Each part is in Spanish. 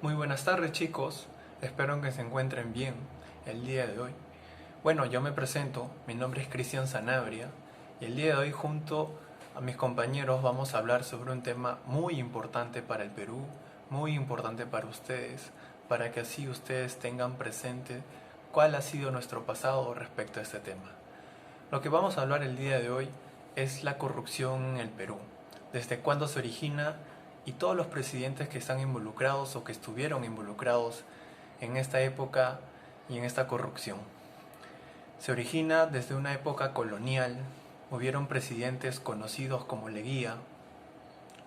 Muy buenas tardes chicos, espero que se encuentren bien el día de hoy. Bueno, yo me presento, mi nombre es Cristian Sanabria y el día de hoy junto a mis compañeros vamos a hablar sobre un tema muy importante para el Perú, muy importante para ustedes, para que así ustedes tengan presente cuál ha sido nuestro pasado respecto a este tema. Lo que vamos a hablar el día de hoy es la corrupción en el Perú, desde cuándo se origina y todos los presidentes que están involucrados o que estuvieron involucrados en esta época y en esta corrupción. Se origina desde una época colonial, hubieron presidentes conocidos como Leguía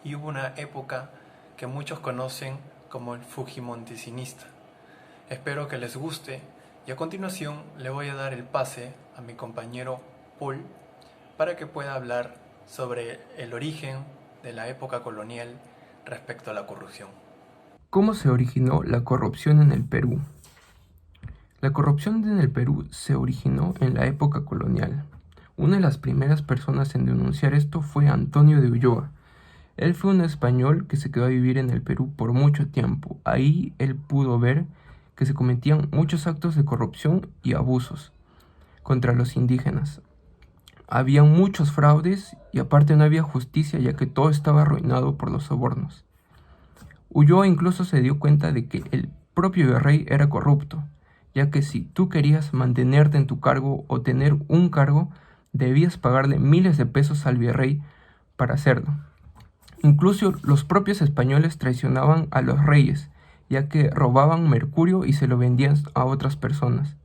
y hubo una época que muchos conocen como el Fujimontesinista. Espero que les guste y a continuación le voy a dar el pase a mi compañero Paul para que pueda hablar sobre el origen de la época colonial respecto a la corrupción. ¿Cómo se originó la corrupción en el Perú? La corrupción en el Perú se originó en la época colonial. Una de las primeras personas en denunciar esto fue Antonio de Ulloa. Él fue un español que se quedó a vivir en el Perú por mucho tiempo. Ahí él pudo ver que se cometían muchos actos de corrupción y abusos contra los indígenas. Había muchos fraudes y aparte no había justicia, ya que todo estaba arruinado por los sobornos. Ulloa incluso se dio cuenta de que el propio virrey era corrupto, ya que si tú querías mantenerte en tu cargo o tener un cargo, debías pagarle miles de pesos al virrey para hacerlo. Incluso los propios españoles traicionaban a los reyes, ya que robaban mercurio y se lo vendían a otras personas.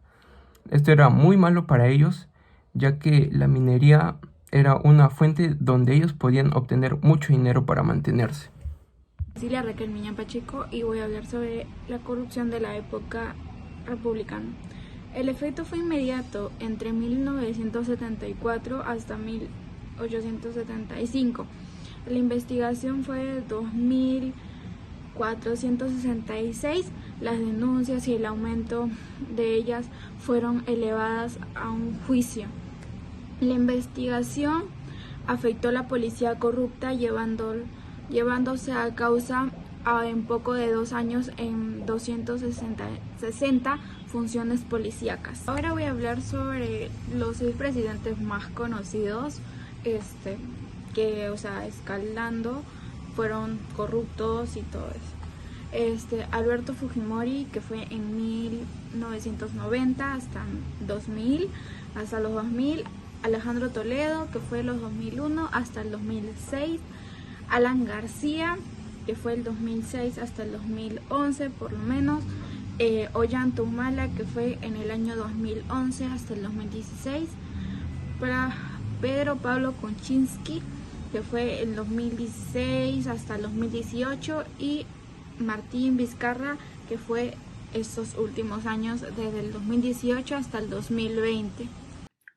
Esto era muy malo para ellos, ya que la minería era una fuente donde ellos podían obtener mucho dinero para mantenerse. Cecilia Raquel Miñán Pacheco y voy a hablar sobre la corrupción de la época republicana. El efecto fue inmediato entre 1974 hasta 1875. La investigación fue de 2466. Las denuncias y el aumento de ellas fueron elevadas a un juicio. La investigación afectó a la policía corrupta llevándose a causa en poco de 2 años en 260 funciones policíacas. Ahora voy a hablar sobre los 6 presidentes más conocidos que, escalando, fueron corruptos y todo eso. Alberto Fujimori, que fue en 1990 hasta los 2000. Alejandro Toledo, que fue los 2001 hasta el 2006. Alan García, que fue el 2006 hasta el 2011 por lo menos. Ollanta Humala, que fue en el año 2011 hasta el 2016. Para Pedro Pablo Kuczynski, que fue el 2016 hasta el 2018. Y Martín Vizcarra, que fue estos últimos años desde el 2018 hasta el 2020.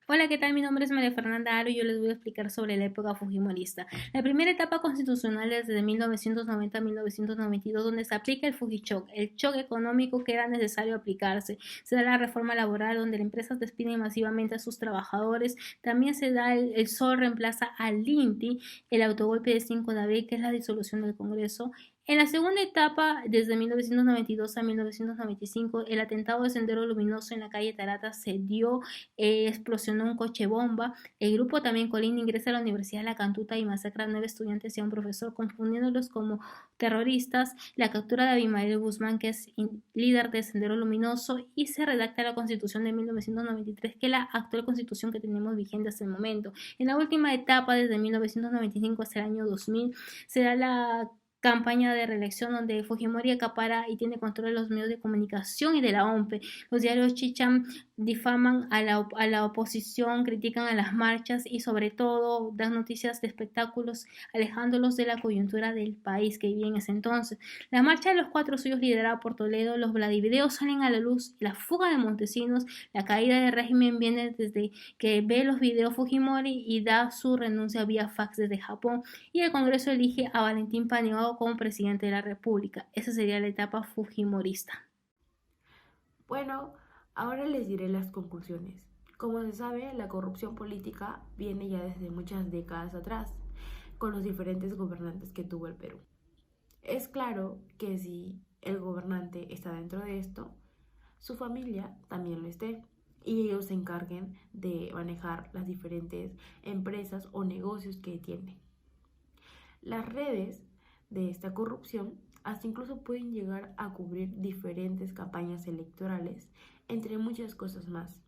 Hola, ¿qué tal? Mi nombre es María Fernanda Aro y yo les voy a explicar sobre la época fujimorista. La primera etapa constitucional es desde 1990 a 1992, donde se aplica el Fujichoc, el choque económico que era necesario aplicarse. Se da la reforma laboral, donde las empresas despiden masivamente a sus trabajadores. También se da el SOL reemplaza al INTI, el autogolpe de 5 de abril, que es la disolución del Congreso. En la segunda etapa, desde 1992 a 1995, el atentado de Sendero Luminoso en la calle Tarata se dio, explosionó un coche bomba. El grupo también Colina ingresa a la Universidad de La Cantuta y masacra a 9 estudiantes y a un profesor, confundiéndolos como terroristas. La captura de Abimael Guzmán, que es líder de Sendero Luminoso, y se redacta la Constitución de 1993, que es la actual Constitución que tenemos vigente hasta el momento. En la última etapa, desde 1995 hasta el año 2000, se da la campaña de reelección, donde Fujimori acapara y tiene control de los medios de comunicación y de la OMPE. Los diarios chichan, difaman a la oposición, critican a las marchas y sobre todo dan noticias de espectáculos, alejándolos de la coyuntura del país que vivía en ese entonces. La marcha de los 4 suyos liderada por Toledo, los vladivideos salen a la luz, la fuga de Montesinos, la caída del régimen viene desde que ve los videos Fujimori y da su renuncia vía fax desde Japón, y el Congreso elige a Valentín Paniagua como presidente de la República. Esa sería la etapa fujimorista. Bueno, ahora les diré las conclusiones. Como se sabe, la corrupción política viene ya desde muchas décadas atrás, con los diferentes gobernantes que tuvo el Perú. Es claro que si el gobernante está dentro de esto, su familia también lo esté y ellos se encarguen de manejar las diferentes empresas o negocios que tienen. Las redes de esta corrupción hasta incluso pueden llegar a cubrir diferentes campañas electorales, entre muchas cosas más.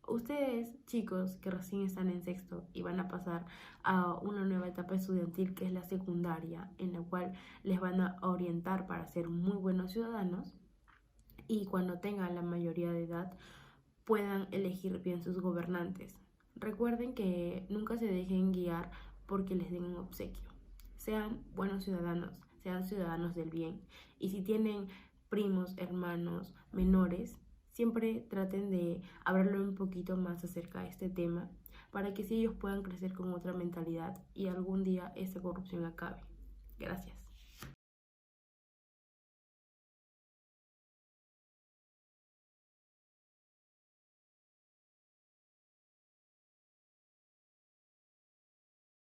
Ustedes, chicos que recién están en sexto y van a pasar a una nueva etapa estudiantil que es la secundaria, en la cual les van a orientar para ser muy buenos ciudadanos y cuando tengan la mayoría de edad puedan elegir bien sus gobernantes. Recuerden que nunca se dejen guiar porque les den un obsequio. Sean buenos ciudadanos, sean ciudadanos del bien. Y si tienen primos, hermanos, menores, siempre traten de hablarle un poquito más acerca de este tema para que sí ellos puedan crecer con otra mentalidad y algún día esta corrupción acabe. Gracias.